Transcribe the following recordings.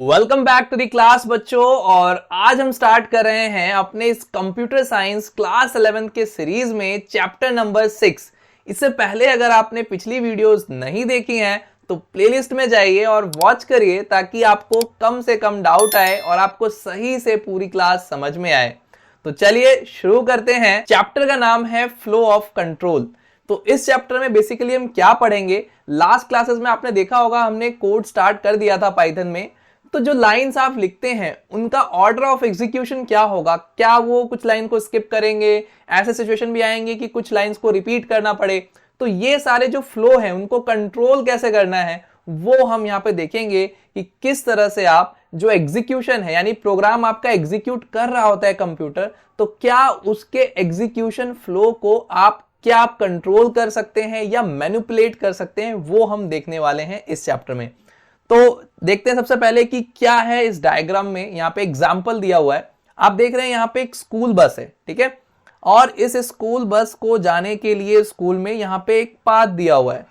Welcome back to the class बच्चों। और आज हम स्टार्ट कर रहे हैं अपने इस कंप्यूटर साइंस क्लास 11 के सीरीज में चैप्टर नंबर 6। इससे पहले अगर आपने पिछली वीडियोस नहीं देखी हैं तो प्लेलिस्ट में जाइए और वॉच करिए ताकि आपको कम से कम डाउट आए और आपको सही से पूरी क्लास समझ में आए। तो चलिए शुरू करते हैं। चैप्टर का नाम है फ्लो ऑफ कंट्रोल। तो इस चैप्टर में बेसिकली हम क्या पढ़ेंगे, लास्ट क्लासेस में आपने देखा होगा हमने कोड स्टार्ट कर दिया था पाइथन में। तो जो लाइंस आप लिखते हैं उनका ऑर्डर ऑफ एग्जीक्यूशन क्या होगा, क्या वो कुछ लाइन को स्किप करेंगे, ऐसे सिचुएशन भी आएंगे कि कुछ लाइंस को रिपीट करना पड़े। तो ये सारे जो फ्लो हैं उनको कंट्रोल कैसे करना है वो हम यहाँ पे देखेंगे कि किस तरह से आप जो एग्जीक्यूशन है यानी प्रोग्राम आपका एग्जीक्यूट कर रहा होता है कंप्यूटर, तो क्या उसके एग्जीक्यूशन फ्लो को आप कंट्रोल कर सकते हैं या मैनिपुलेट कर सकते हैं, वो हम देखने वाले हैं इस चैप्टर में। तो देखते हैं सबसे पहले कि क्या है इस डायग्राम में। यहाँ पे एग्जाम्पल दिया हुआ है, आप देख रहे हैं यहाँ पे एक स्कूल बस है, ठीक है। और इस स्कूल बस को जाने के लिए स्कूल में यहाँ पे एक पाथ दिया हुआ है।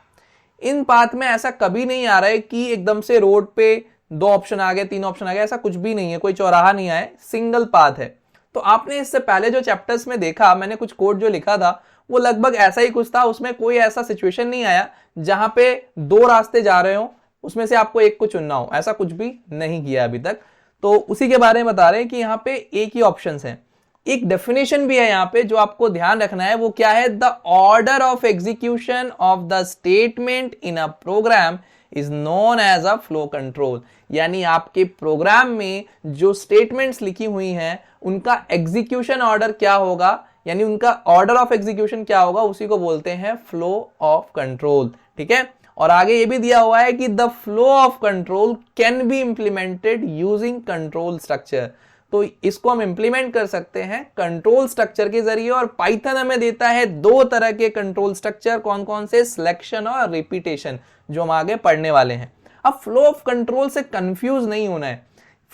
इन पाथ में ऐसा कभी नहीं आ रहा है कि एकदम से रोड पे 2 ऑप्शन आ गए 3 ऑप्शन आ गए, ऐसा कुछ भी नहीं है, कोई चौराहा नहीं आया, सिंगल पाथ है। तो आपने इससे पहले जो चैप्टर्स में देखा, मैंने कुछ कोड जो लिखा था वो लगभग ऐसा ही कुछ था। उसमें कोई ऐसा सिचुएशन नहीं आया जहां पे 2 रास्ते जा रहे हो, उसमें से आपको एक को चुनना हो, ऐसा कुछ भी नहीं किया अभी तक। तो उसी के बारे में बता रहे हैं कि यहाँ पे एक ही ऑप्शंस है। एक डेफिनेशन भी है यहाँ पे जो आपको ध्यान रखना है, वो क्या है, the order of execution of the statement in a program is known as a flow control. यानी आपके प्रोग्राम में जो स्टेटमेंट्स लिखी हुई हैं उनका एग्जीक्यूशन ऑर्डर क्या होगा, यानी उनका ऑर्डर ऑफ एग्जीक्यूशन क्या होगा, उसी को बोलते हैं फ्लो ऑफ कंट्रोल, ठीक है। और आगे ये भी दिया हुआ है कि the flow of control can be implemented using control structure. तो इसको हम इंप्लीमेंट कर सकते हैं कंट्रोल स्ट्रक्चर के जरिए। और पाइथन हमें देता है 2 तरह के कंट्रोल स्ट्रक्चर, कौन कौन से, सिलेक्शन और रिपीटेशन, जो हम आगे पढ़ने वाले हैं। अब फ्लो ऑफ कंट्रोल से कंफ्यूज नहीं होना है।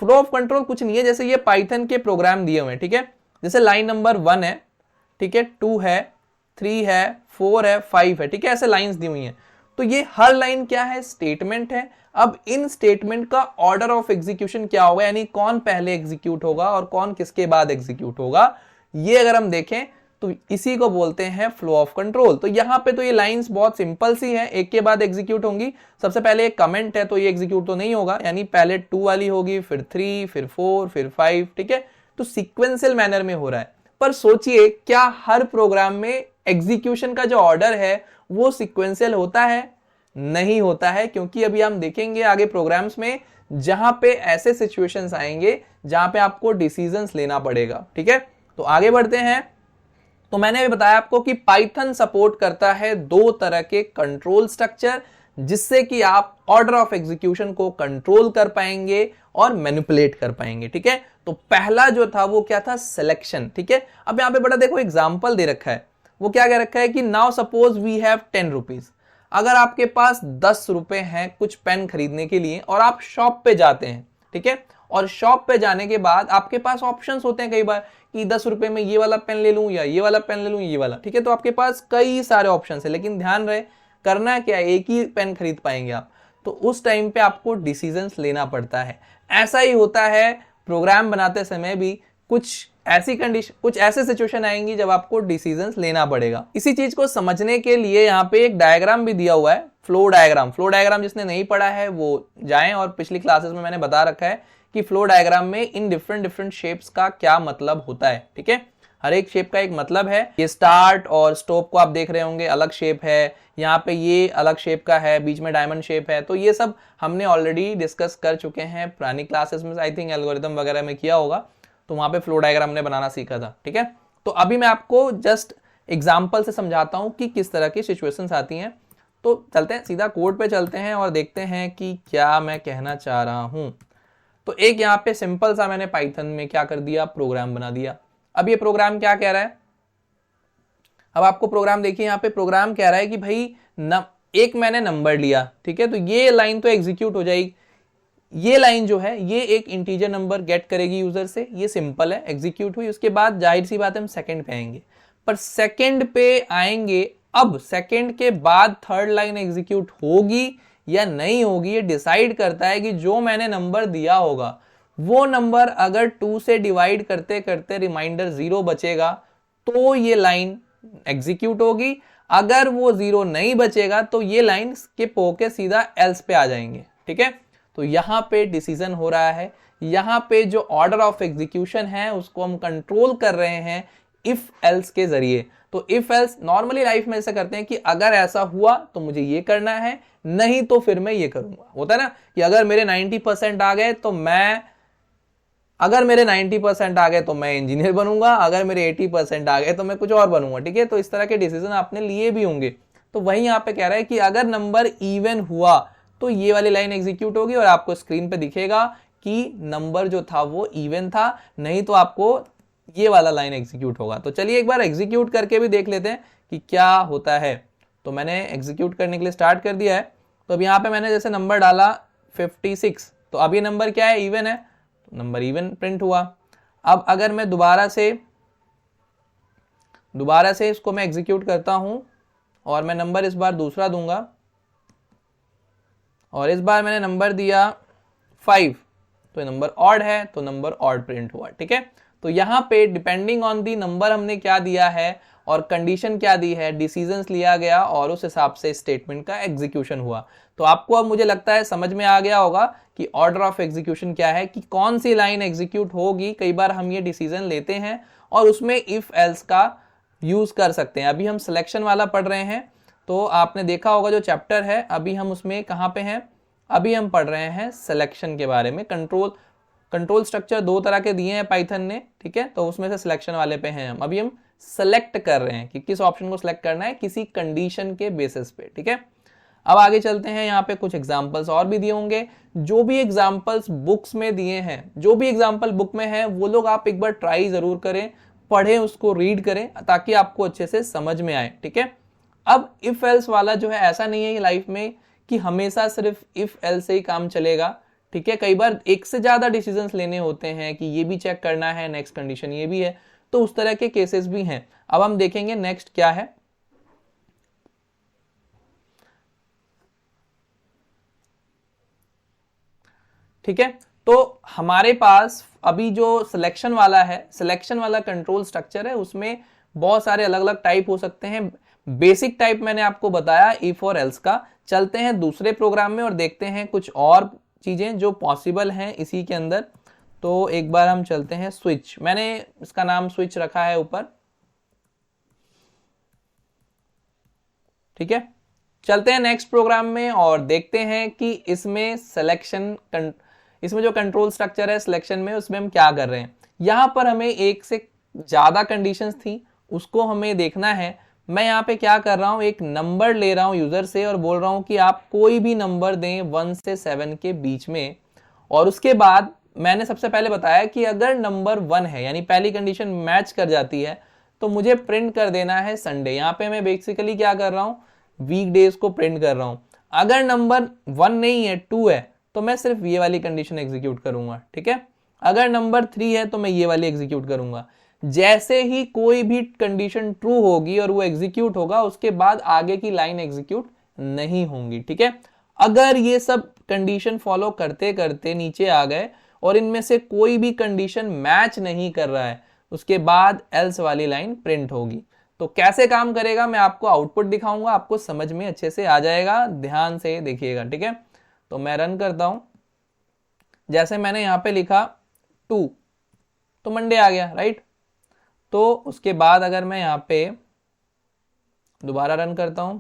फ्लो ऑफ कंट्रोल कुछ नहीं है, जैसे ये पाइथन के प्रोग्राम दिए हुए हैं, ठीक है। जैसे लाइन नंबर 1 है, ठीक है, 2 है, 3 है, 4 है, 5 है, ठीक है, ऐसे लाइंस दी हुई हैं। तो ये हर लाइन क्या है, स्टेटमेंट है। अब इन स्टेटमेंट का ऑर्डर ऑफ एग्जीक्यूशन क्या होगा, यानी कौन पहले एग्जीक्यूट होगा और कौन किसके बाद एग्जीक्यूट होगा, ये अगर हम देखें तो इसी को बोलते हैं फ्लो ऑफ कंट्रोल। तो यहाँ पे तो ये लाइंस बहुत सिंपल सी हैं, एक के बाद एग्जीक्यूट होंगी। सबसे पहले एक कमेंट है तो ये एग्जीक्यूट तो नहीं होगा, यानी पहले 2 वाली होगी, फिर 3, फिर 4, फिर 5, ठीक है। तो सीक्वेंशियल मैनर में हो रहा है। पर सोचिए, क्या हर प्रोग्राम में एग्जीक्यूशन का जो ऑर्डर है वो सीक्वेंशियल होता है? नहीं होता है, क्योंकि अभी हम देखेंगे आगे प्रोग्राम्स में जहां पे ऐसे सिचुएशंस आएंगे जहां पे आपको डिसीजंस लेना पड़ेगा, ठीक है। तो आगे बढ़ते हैं। तो मैंने अभी बताया आपको कि पाइथन सपोर्ट करता है 2 तरह के कंट्रोल स्ट्रक्चर, जिससे कि आप ऑर्डर ऑफ एग्जीक्यूशन को कंट्रोल कर पाएंगे और मैनिपुलेट कर पाएंगे, ठीक है। तो पहला जो था वो क्या था, सिलेक्शन, ठीक है। अब यहां पे बड़ा देखो एग्जांपल दे रखा है, वो क्या कह रखा है कि now suppose we have 10 rupees. अगर आपके पास 10 रुपए हैं कुछ पेन खरीदने के लिए और आप शॉप पे जाते हैं, ठीक है, और शॉप पे जाने के बाद आपके पास ऑप्शंस होते हैं कई बार कि 10 रुपए में ये वाला पेन ले लूं या ये वाला पेन ले लूं, ये वाला, ठीक है। तो आपके पास कई सारे ऑप्शंस है, लेकिन ध्यान रहे करना क्या, एक ही पेन खरीद पाएंगे आप। तो उस टाइम पे आपको डिसीजंस लेना पड़ता है। ऐसा ही होता है प्रोग्राम बनाते समय भी, कुछ ऐसे सिचुएशन आएंगी जब आपको डिसीजंस लेना पड़ेगा। इसी चीज को समझने के लिए यहाँ पे एक डायग्राम भी दिया हुआ है, फ्लो डायग्राम। फ्लो डायग्राम जिसने नहीं पढ़ा है वो जाएं, और पिछली क्लासेस में मैंने बता रखा है कि फ्लो डायग्राम में इन डिफरेंट शेप्स का क्या मतलब होता है, ठीक है। हर एक शेप का एक मतलब है। ये स्टार्ट और स्टॉप को आप देख रहे होंगे, अलग शेप है। यहाँ पे ये अलग शेप का है, बीच में डायमंड शेप है। तो ये सब हमने ऑलरेडी डिस्कस कर चुके हैं पुरानी क्लासेस में, आई थिंक एल्गोरिथम वगैरह में किया होगा। तो वहां पे फ्लो डायग्राम ने बनाना सीखा था, ठीक है। तो अभी मैं आपको जस्ट एग्जांपल से समझाता हूं कि किस तरह की सिचुएशंस आती हैं। तो चलते हैं सीधा कोड पे चलते हैं और देखते हैं कि क्या मैं कहना चाह रहा हूं। तो एक यहाँ पे सिंपल सा मैंने पाइथन में क्या कर दिया, प्रोग्राम बना दिया। अब ये प्रोग्राम क्या कह रहा है, अब आपको प्रोग्राम देखिए, यहाँ पे प्रोग्राम कह रहा है कि भाई एक मैंने नंबर लिया, ठीक है। तो ये लाइन तो एग्जीक्यूट हो जाएगी। ये लाइन जो है ये एक इंटीजर नंबर गेट करेगी यूजर से, ये सिंपल है, एग्जीक्यूट हुई। उसके बाद जाहिर सी बात है हम सेकंड पे आएंगे, पर सेकंड पे आएंगे अब सेकंड के बाद थर्ड लाइन एग्जीक्यूट होगी या नहीं होगी ये डिसाइड करता है कि जो मैंने नंबर दिया होगा वो नंबर अगर 2 से डिवाइड करते करते रिमाइंडर 0 बचेगा तो ये लाइन एग्जीक्यूट होगी, अगर वो 0 नहीं बचेगा तो ये लाइन स्किप होके सीधा एल्स पे आ जाएंगे। ठीक है, तो यहां पे डिसीजन हो रहा है, यहां पे जो ऑर्डर ऑफ एग्जीक्यूशन है उसको हम कंट्रोल कर रहे हैं इफ एल्स के जरिए। तो इफ एल्स नॉर्मली लाइफ में ऐसा करते हैं कि अगर ऐसा हुआ तो मुझे ये करना है, नहीं तो फिर मैं ये करूंगा। होता है ना कि अगर मेरे 90% आ गए तो मैं इंजीनियर बनूंगा, अगर मेरे 80% आ गए तो मैं कुछ और बनूंगा। ठीक है, तो इस तरह के डिसीजन आपने लिए भी होंगे। तो वही यहां पे कह रहा है कि अगर नंबर इवन हुआ तो ये वाली लाइन एग्जीक्यूट होगी और आपको स्क्रीन पे दिखेगा कि नंबर जो था वो इवन था, नहीं तो आपको ये वाला लाइन एग्जीक्यूट होगा। तो चलिए एक बार एग्जीक्यूट करके भी देख लेते हैं कि क्या होता है। तो मैंने एग्जीक्यूट करने के लिए स्टार्ट कर दिया है। तो अब यहाँ पे मैंने जैसे नंबर डाला 56, तो अब ये नंबर क्या है, इवन है, तो नंबर इवन प्रिंट हुआ। अब अगर मैं दोबारा से इसको मैं एग्जीक्यूट करता हूं और मैं नंबर इस बार दूसरा दूंगा और इस बार मैंने नंबर दिया 5, तो नंबर ऑड है तो नंबर ऑड प्रिंट हुआ। ठीक है, तो यहां पे डिपेंडिंग ऑन दी नंबर हमने क्या दिया है और कंडीशन क्या दी है, डिसीजंस लिया गया और उस हिसाब से स्टेटमेंट का एग्जीक्यूशन हुआ। तो आपको अब मुझे लगता है समझ में आ गया होगा कि ऑर्डर ऑफ एग्जीक्यूशन क्या है, कि कौन सी लाइन एग्जीक्यूट होगी। कई बार हम ये डिसीजन लेते हैं और उसमें इफ एल्स का यूज कर सकते हैं। अभी हम सिलेक्शन वाला पढ़ रहे हैं, तो आपने देखा होगा जो चैप्टर है, अभी हम उसमें कहां पे हैं, अभी हम पढ़ रहे हैं सिलेक्शन के बारे में। कंट्रोल स्ट्रक्चर 2 तरह के दिए हैं पाइथन ने। ठीक है, तो उसमें से सिलेक्शन वाले पे हैं हम। अभी हम सेलेक्ट कर रहे हैं कि किस ऑप्शन को सिलेक्ट करना है किसी कंडीशन के बेसिस पे। ठीक है, अब आगे चलते हैं। यहाँ पे कुछ एग्जांपल्स और भी दिए होंगे। जो भी एग्जांपल्स बुक्स में दिए हैं, जो भी एग्जांपल बुक में है, वो लोग आप एक बार ट्राई जरूर करें, पढ़ें, उसको रीड करें ताकि आपको अच्छे से समझ में आए। ठीक है, अब इफ एल्स वाला जो है ऐसा नहीं है लाइफ में कि हमेशा सिर्फ इफ एल्स से ही काम चलेगा। ठीक है, कई बार एक से ज्यादा डिसीजंस लेने होते हैं कि ये भी चेक करना है, नेक्स्ट कंडीशन ये भी है, तो उस तरह के केसेस भी हैं। अब हम देखेंगे नेक्स्ट क्या है। ठीक है, तो हमारे पास अभी जो सिलेक्शन वाला है, सिलेक्शन वाला कंट्रोल स्ट्रक्चर है, उसमें बहुत सारे अलग अलग टाइप हो सकते हैं। बेसिक टाइप मैंने आपको बताया इफ और एल्स का। चलते हैं दूसरे प्रोग्राम में और देखते हैं कुछ और चीजें जो पॉसिबल हैं इसी के अंदर। तो एक बार हम चलते हैं स्विच, मैंने इसका नाम स्विच रखा है ऊपर। ठीक है, चलते हैं नेक्स्ट प्रोग्राम में और देखते हैं कि इसमें जो कंट्रोल स्ट्रक्चर है सिलेक्शन में, उसमें हम क्या कर रहे हैं। यहां पर हमें एक से ज्यादा कंडीशंस थी, उसको हमें देखना है। मैं यहाँ पे क्या कर रहा हूं, एक नंबर ले रहा हूं यूजर से और बोल रहा हूं कि आप कोई भी नंबर दें 1 से 7 के बीच में। और उसके बाद मैंने सबसे पहले बताया कि अगर नंबर 1 है, यानी पहली कंडीशन मैच कर जाती है, तो मुझे प्रिंट कर देना है संडे। यहाँ पे मैं बेसिकली क्या कर रहा हूं, वीकडेज को प्रिंट कर रहा हूं। अगर नंबर 1 नहीं है, 2 है, तो मैं सिर्फ ये वाली कंडीशन एग्जीक्यूट करूंगा। ठीक है, अगर नंबर 3 है तो मैं ये वाली एग्जीक्यूट करूंगा। जैसे ही कोई भी कंडीशन ट्रू होगी और वो एग्जीक्यूट होगा, उसके बाद आगे की लाइन एग्जीक्यूट नहीं होंगी। ठीक है, अगर ये सब कंडीशन फॉलो करते करते नीचे आ गए और इनमें से कोई भी कंडीशन मैच नहीं कर रहा है, उसके बाद एल्स वाली लाइन प्रिंट होगी। तो कैसे काम करेगा मैं आपको आउटपुट दिखाऊंगा, आपको समझ में अच्छे से आ जाएगा, ध्यान से देखिएगा। ठीक है, तो मैं रन करता हूं। जैसे मैंने यहां पे लिखा 2, तो मंडे आ गया, राइट। तो उसके बाद अगर मैं यहां पे दोबारा रन करता हूं,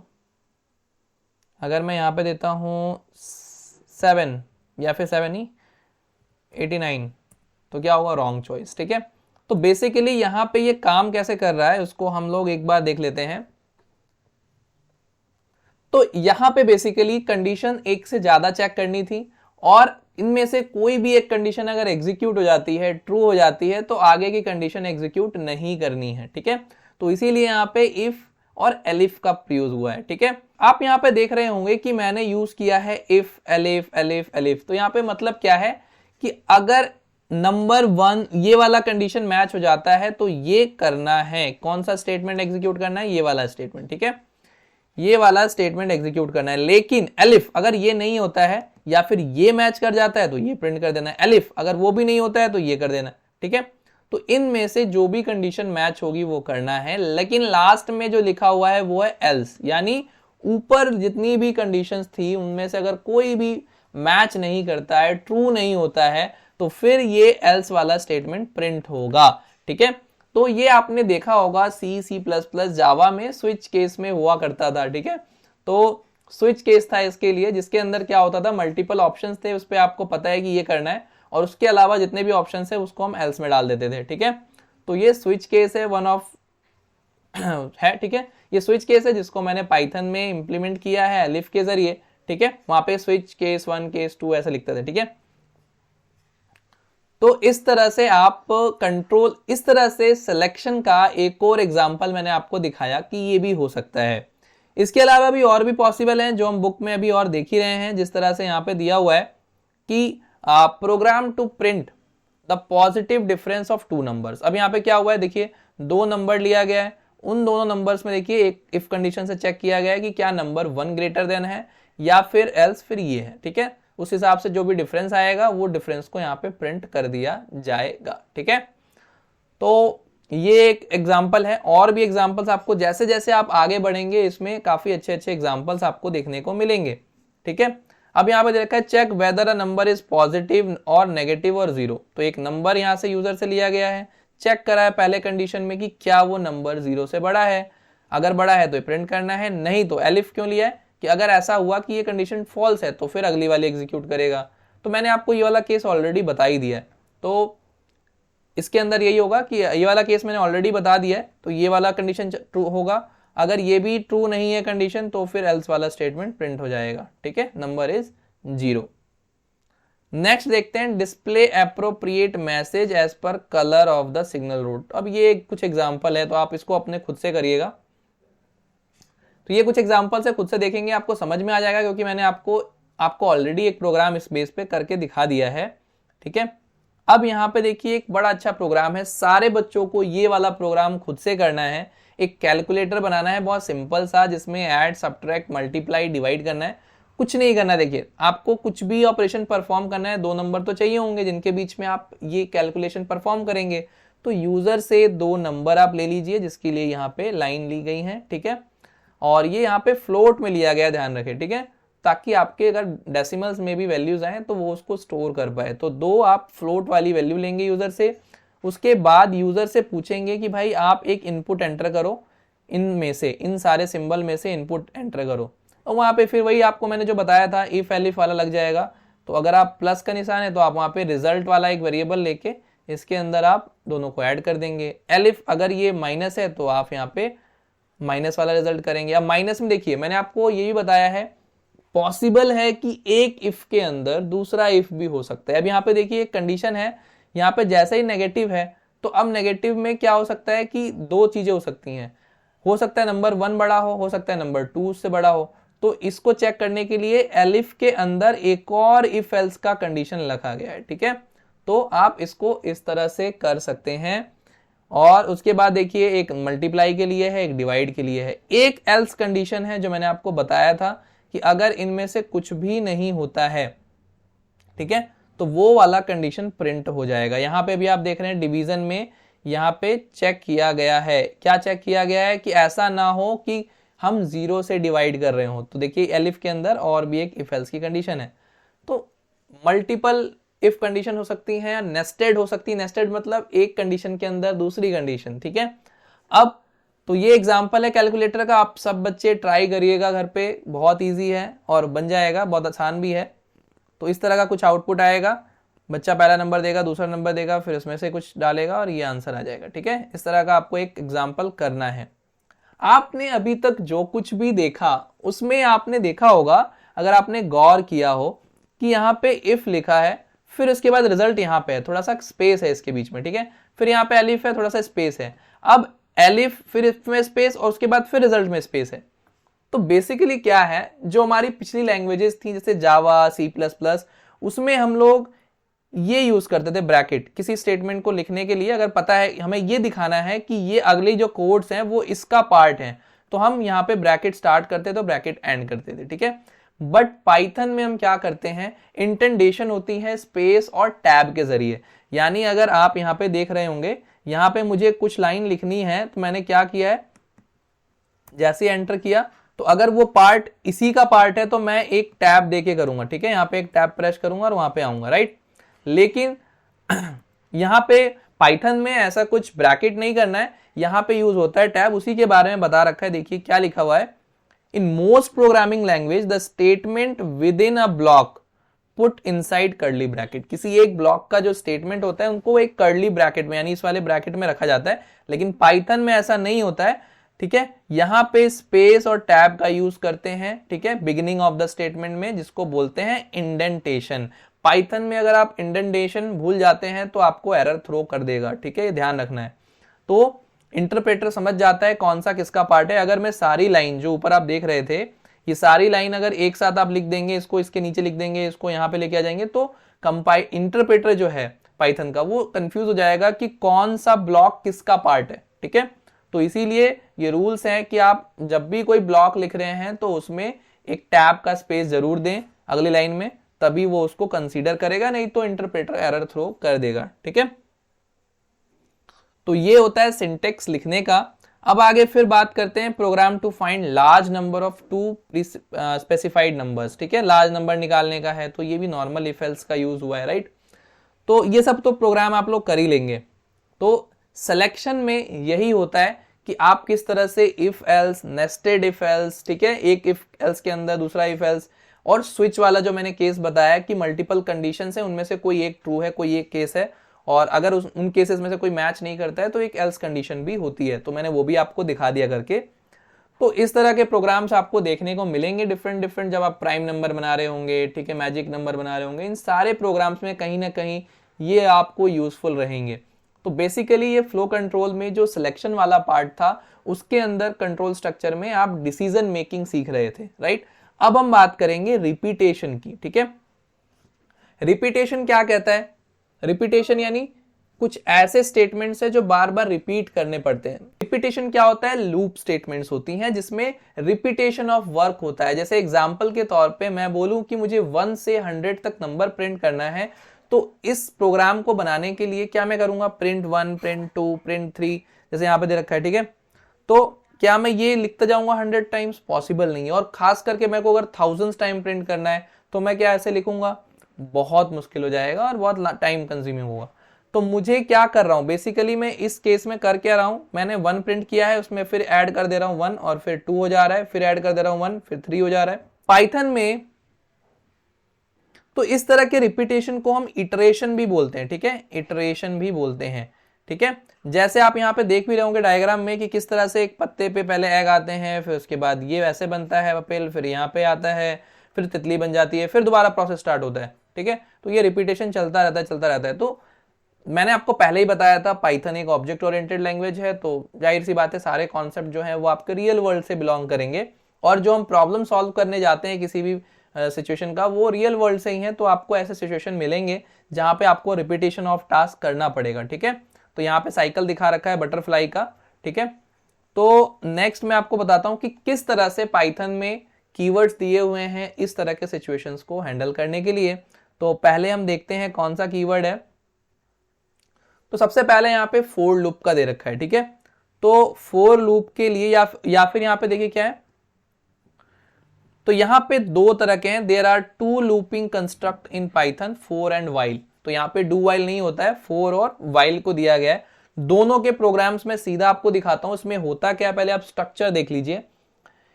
अगर मैं यहां पे देता हूं 7 या फिर 7 ही 89, तो क्या होगा, रॉन्ग चॉइस। ठीक है, तो बेसिकली यहां पे ये काम कैसे कर रहा है उसको हम लोग एक बार देख लेते हैं। तो यहां पे बेसिकली कंडीशन एक से ज्यादा चेक करनी थी और इनमें से कोई भी एक कंडीशन अगर एग्जीक्यूट हो जाती है, ट्रू हो जाती है, तो आगे की कंडीशन एग्जीक्यूट नहीं करनी है। ठीक है, तो इसीलिए यहाँ पे इफ और एलिफ का प्रयोग हुआ है। ठीक है, आप यहाँ पे देख रहे होंगे कि मैंने यूज किया है इफ एलिफ एलिफ एलिफ। तो यहाँ पे मतलब क्या है कि अगर नंबर 1 ये वाला कंडीशन मैच हो जाता है तो ये करना है, कौन सा स्टेटमेंट एग्जीक्यूट करना है, ये वाला स्टेटमेंट। ठीक है, ये वाला स्टेटमेंट एग्जीक्यूट करना है। लेकिन एलिफ अगर ये नहीं होता है या फिर ये मैच कर जाता है तो ये प्रिंट कर देना है, एलिफ अगर वो भी नहीं होता है तो ये कर देना, ठीक है। तो इनमें से जो भी कंडीशन मैच होगी वो करना है, लेकिन लास्ट में जो लिखा हुआ है वो है एल्स, यानी ऊपर जितनी भी कंडीशंस थी उनमें से अगर कोई भी मैच नहीं करता है, ट्रू नहीं होता है, तो फिर ये एल्स वाला स्टेटमेंट प्रिंट होगा, ठीक है। तो ये आपने देखा होगा C++, जावा में स्विच केस में हुआ करता था, ठीक है। तो स्विच केस था इसके लिए, जिसके अंदर क्या होता था, मल्टीपल ऑप्शंस थे, उस पर आपको पता है कि ये करना है, और उसके अलावा जितने भी ऑप्शंस है उसको हम एल्स में डाल देते थे, ठीक है। तो ये स्विच केस है, वन ऑफ है, ठीक है। ये स्विच केस है जिसको मैंने पाइथन में इंप्लीमेंट किया है एलिफ के जरिए, ठीक है। वहां पे स्विच केस 1 केस 2 ऐसे लिखते थे, ठीक है। तो इस तरह से आप कंट्रोल, इस तरह से सिलेक्शन का एक और एग्जांपल मैंने आपको दिखाया कि ये भी हो सकता है। इसके अलावा भी और भी पॉसिबल हैं जो हम बुक में अभी और देख ही रहे हैं, जिस तरह से यहाँ पे दिया हुआ है कि program to print the positive difference of two numbers. अब यहाँ पे क्या हुआ है, देखिए दो नंबर लिया गया है, उन दोनों नंबर्स में देखिए एक इफ कंडीशन से चेक किया गया है कि क्या नंबर 1 ग्रेटर देन है या फिर एल्स फिर ये है, ठीक है। उस हिसाब से जो भी डिफरेंस आएगा वो डिफरेंस को यहाँ पे प्रिंट कर दिया जाएगा, ठीक है। तो ये एक एग्जाम्पल है, और भी एग्जाम्पल्स आपको जैसे जैसे आप आगे बढ़ेंगे इसमें काफी अच्छे अच्छे एग्जाम्पल्स आपको देखने को मिलेंगे, ठीक है। अब यहाँ पे देखा है check whether a number is positive और नेगेटिव और जीरो। तो एक नंबर यहाँ से यूजर से लिया गया है, चेक करा है पहले कंडीशन में कि क्या वो नंबर 0 से बड़ा है, अगर बड़ा है तो प्रिंट करना है, नहीं तो एलिफ क्यों लिया है कि अगर ऐसा हुआ कि ये कंडीशन फॉल्स है तो फिर अगली वाली एग्जीक्यूट करेगा। तो मैंने आपको ये वाला केस ऑलरेडी बता ही दिया है, तो इसके अंदर यही होगा कि ये वाला केस मैंने ऑलरेडी बता दिया है, तो ये वाला कंडीशन ट्रू होगा, अगर ये भी ट्रू नहीं है कंडीशन तो फिर एल्स वाला स्टेटमेंट प्रिंट हो जाएगा, ठीक है। Number is 0। नेक्स्ट देखते हैं display appropriate message as per colour of the signal route. अब ये कुछ एग्जांपल है तो आप इसको अपने खुद से करिएगा। तो ये कुछ एग्जांपल से खुद से देखेंगे आपको समझ में आ जाएगा, क्योंकि मैंने आपको ऑलरेडी एक प्रोग्राम इस बेस पे करके दिखा दिया है, ठीक है। अब यहाँ पे देखिए एक बड़ा अच्छा प्रोग्राम है, सारे बच्चों को ये वाला प्रोग्राम खुद से करना है। एक कैलकुलेटर बनाना है बहुत सिंपल सा, जिसमें ऐड सब्ट्रैक्ट मल्टीप्लाई डिवाइड करना है, कुछ नहीं करना। देखिए आपको कुछ भी ऑपरेशन परफॉर्म करना है, 2 नंबर तो चाहिए होंगे जिनके बीच में आप ये कैलकुलेशन परफॉर्म करेंगे। तो यूजर से 2 नंबर आप ले लीजिए, जिसके लिए यहाँ पे लाइन ली गई है, ठीक है। और ये यहाँ पे फ्लोट में लिया गया, ध्यान रखें, ठीक है, ताकि आपके अगर डेसिमल्स में भी वैल्यूज आए तो वो उसको स्टोर कर पाए। तो 2 आप फ्लोट वाली वैल्यू लेंगे यूजर से, उसके बाद यूजर से पूछेंगे कि भाई आप एक इनपुट एंटर करो, इनमें से इन सारे सिंबल में से इनपुट एंटर करो। और वहाँ पे फिर वही आपको मैंने जो बताया था इफ एलिफ वाला लग जाएगा। तो अगर आप प्लस का निशान है तो आप वहाँ पे रिजल्ट वाला एक वेरिएबल लेके इसके अंदर आप दोनों को ऐड कर देंगे। एलिफ अगर ये माइनस है तो आप यहाँ पे माइनस वाला रिजल्ट करेंगे। अब माइनस में देखिए मैंने आपको ये भी बताया है, पॉसिबल है कि एक इफ के अंदर दूसरा इफ भी हो सकता है। अब यहाँ पे देखिए एक कंडीशन है, यहाँ पे जैसे ही नेगेटिव है तो अब नेगेटिव में क्या हो सकता है कि 2 चीजें हो सकती हैं, हो सकता है नंबर 1 बड़ा हो सकता है नंबर 2 उससे बड़ा हो। तो इसको चेक करने के लिए एलिफ के अंदर एक और इफ एल्स का कंडीशन लिखा गया है, ठीक है। तो आप इसको इस तरह से कर सकते हैं। और उसके बाद देखिए एक मल्टीप्लाई के लिए है, एक डिवाइड के लिए है। एक एल्स कंडीशन है जो मैंने आपको बताया था कि अगर इनमें से कुछ भी नहीं होता है, ठीक है, तो वो वाला कंडीशन प्रिंट हो जाएगा। यहाँ पे भी आप देख रहे हैं डिवीजन में यहाँ पे चेक किया गया है, क्या चेक किया गया है कि ऐसा ना हो कि हम 0 से डिवाइड कर रहे हो। तो देखिए एलिफ के अंदर और भी एक इफ एल्स की कंडीशन है। तो मल्टीपल इफ कंडीशन हो सकती है या नेस्टेड हो सकती है। नेस्टेड मतलब एक कंडीशन के अंदर दूसरी कंडीशन, ठीक है। अब तो ये एग्जांपल है कैलकुलेटर का, आप सब बच्चे ट्राई करिएगा घर पे, बहुत इजी है और बन जाएगा, बहुत आसान भी है। तो इस तरह का कुछ आउटपुट आएगा, बच्चा पहला नंबर देगा, दूसरा नंबर देगा, फिर उसमें से कुछ डालेगा और ये आंसर आ जाएगा, ठीक है। इस तरह का आपको एक एग्जाम्पल करना है। आपने अभी तक जो कुछ भी देखा उसमें आपने देखा होगा, अगर आपने गौर किया हो कि यहाँ पे इफ लिखा है, फिर उसके बाद रिजल्ट यहाँ पे है, थोड़ा सा स्पेस है इसके बीच में, ठीक है। फिर यहाँ पे एलिफ है, थोड़ा सा स्पेस है। अब एलिफ फिर इसमें स्पेस और उसके बाद फिर रिजल्ट में स्पेस है। तो बेसिकली क्या है, जो हमारी पिछली लैंग्वेजेस थी जैसे जावा, C++, उसमें हम लोग ये यूज करते थे ब्रैकेट, किसी स्टेटमेंट को लिखने के लिए अगर पता है हमें ये दिखाना है कि ये अगले जो कोड्स हैं वो इसका पार्ट है, तो हम यहाँ पे ब्रैकेट स्टार्ट करते तो ब्रैकेट एंड करते थे, ठीक है। बट पाइथन में हम क्या करते हैं, इंटेंडेशन होती है स्पेस और टैब के जरिए। यानी अगर आप यहाँ पे देख रहे होंगे, यहाँ पे मुझे कुछ लाइन लिखनी है तो मैंने क्या किया है, जैसे एंटर किया तो अगर वो पार्ट इसी का पार्ट है तो मैं एक टैब देके करूंगा, ठीक है। यहाँ पे एक टैब प्रेस करूंगा और वहां पे आऊंगा, राइट। लेकिन यहाँ पे पाइथन में ऐसा कुछ ब्रैकेट नहीं करना है, यहाँ पे यूज होता है टैब। उसी के बारे में बता रखा है, देखिए क्या लिखा हुआ है, in most programming language the statement with in a block put inside curly bracket. किसी एक ब्लॉक का जो स्टेटमेंट होता है उनको एक कर्ली ब्रैकेट में यानी इस वाले ब्रैकेट में रखा जाता है, लेकिन पाइथन में ऐसा नहीं होता है, ठीक है। यहां पे स्पेस और टैब का यूज करते हैं, ठीक है, बिगिनिंग ऑफ द स्टेटमेंट में, जिसको बोलते हैं इंडेंटेशन। पाइथन में अगर आप इंडेंटेशन भूल जाते हैं तो आपको एरर थ्रो कर देगा, ठीक है, ये ध्यान रखना है। तो इंटरप्रेटर समझ जाता है कौन सा किसका पार्ट है। अगर मैं सारी लाइन जो ऊपर आप देख रहे थे, ये सारी लाइन अगर एक साथ आप लिख देंगे, इसको इसके नीचे लिख देंगे, इसको यहाँ पे लेके आ जाएंगे, तो इंटरप्रेटर जो है पाइथन का वो कंफ्यूज हो जाएगा कि कौन सा ब्लॉक किसका पार्ट है, ठीक है। तो इसीलिए ये रूल्स हैं कि आप जब भी कोई ब्लॉक लिख रहे हैं तो उसमें एक टैब का स्पेस जरूर दें अगली लाइन में, तभी वो उसको कंसीडर करेगा, नहीं तो इंटरप्रेटर एरर थ्रो कर देगा, ठीक है। तो ये होता है सिंटेक्स लिखने का। अब आगे फिर बात करते हैं program to find large number of two specified numbers, ठीक है। लार्ज नंबर निकालने का है तो ये भी नॉर्मल इफ एल्स का यूज हुआ है, राइट। तो ये सब तो प्रोग्राम आप लोग कर ही लेंगे। तो सिलेक्शन में यही होता है कि आप किस तरह से if else, nested if else, ठीक है, एक इफ एल्स के अंदर दूसरा इफ एल्स, और स्विच वाला जो मैंने केस बताया कि मल्टीपल कंडीशंस है, उनमें से कोई एक ट्रू है, कोई एक केस है, और अगर उन केसेस में से कोई मैच नहीं करता है तो एक एल्स कंडीशन भी होती है, तो मैंने वो भी आपको दिखा दिया करके। तो इस तरह के प्रोग्राम्स आपको देखने को मिलेंगे डिफरेंट डिफरेंट, जब आप प्राइम नंबर बना रहे होंगे, ठीक है, मैजिक नंबर बना रहे होंगे, इन सारे प्रोग्राम्स में कहीं ना कहीं ये आपको यूजफुल रहेंगे। तो बेसिकली ये फ्लो कंट्रोल में जो सिलेक्शन वाला पार्ट था उसके अंदर कंट्रोल स्ट्रक्चर में आप डिसीजन मेकिंग सीख रहे थे, राइट। अब हम बात करेंगे रिपीटेशन की, ठीक है। रिपीटेशन क्या कहता है, रिपीटेशन यानी कुछ ऐसे स्टेटमेंट्स है जो बार बार रिपीट करने पड़ते हैं। रिपीटेशन क्या होता है, लूप स्टेटमेंट्स होती हैं जिसमें रिपीटेशन ऑफ वर्क होता है। जैसे एग्जांपल के तौर पे मैं बोलूं कि मुझे 1 से 100 तक नंबर प्रिंट करना है, तो इस प्रोग्राम को बनाने के लिए क्या मैं करूंगा, प्रिंट 1, प्रिंट 2, प्रिंट 3, जैसे यहाँ पे दे रखा है, ठीक है। तो क्या मैं ये लिखता जाऊंगा 100 टाइम्स, पॉसिबल नहीं है। और खास करके मेरे को अगर 1000 टाइम प्रिंट करना है तो मैं क्या ऐसे लिखूंगा, बहुत मुश्किल हो जाएगा और बहुत टाइम कंज्यूमिंग होगा। तो मुझे क्या कर रहा हूं, बेसिकली मैं इस केस में कर क्या रहा हूं, मैंने 1 प्रिंट किया है, उसमें फिर ऐड कर दे रहा हूं 1, और फिर 2 हो जा रहा है, फिर ऐड कर दे रहा हूं 1, फिर 3 हो जा रहा है पाइथन में। तो इस तरह के रिपीटेशन को हम इटरेशन भी बोलते हैं, ठीक है, इटरेशन भी बोलते हैं, ठीक है। जैसे आप यहाँ पे देख भी रहे होंगे डायग्राम में कि किस तरह से एक पत्ते पे पहले एग आते हैं, फिर उसके बाद ये वैसे बनता है पपेल, फिर यहाँ पे आता है, फिर तितली बन जाती है, फिर दोबारा प्रोसेस स्टार्ट होता है, ठीक है। तो ये रिपीटेशन चलता रहता है, चलता रहता है। तो मैंने आपको पहले ही बताया था पाइथन एक ऑब्जेक्ट ओरिएंटेड लैंग्वेज है, तो जाहिर सी बात है सारे कॉन्सेप्ट जो है वो आपके रियल वर्ल्ड से बिलोंग करेंगे, और जो हम प्रॉब्लम सॉल्व करने जाते हैं किसी भी सिचुएशन का, वो रियल वर्ल्ड से ही है। तो आपको ऐसे सिचुएशन मिलेंगे जहां पे आपको रिपीटेशन ऑफ टास्क करना पड़ेगा, ठीक है। तो यहाँ पे साइकिल दिखा रखा है बटरफ्लाई का, ठीक है। तो नेक्स्ट मैं आपको बताता हूं कि किस तरह से पाइथन में कीवर्ड्स दिए हुए हैं इस तरह के सिचुएशंस को हैंडल करने के लिए। तो पहले हम देखते हैं कौन सा कीवर्ड है। तो सबसे पहले यहाँ पे फोर लूप का दे रखा है, ठीक है। तो फोर लूप के लिए या फिर यहाँ पे देखिए क्या है, तो यहाँ पे दो तरह के हैं, there are two looping construct in Python, for and while. तो यहाँ पे डू वाइल नहीं होता है, फोर और वाइल को दिया गया है। दोनों के प्रोग्राम्स में सीधा आपको दिखाता हूं इसमें होता क्या है, पहले आप स्ट्रक्चर देख लीजिए।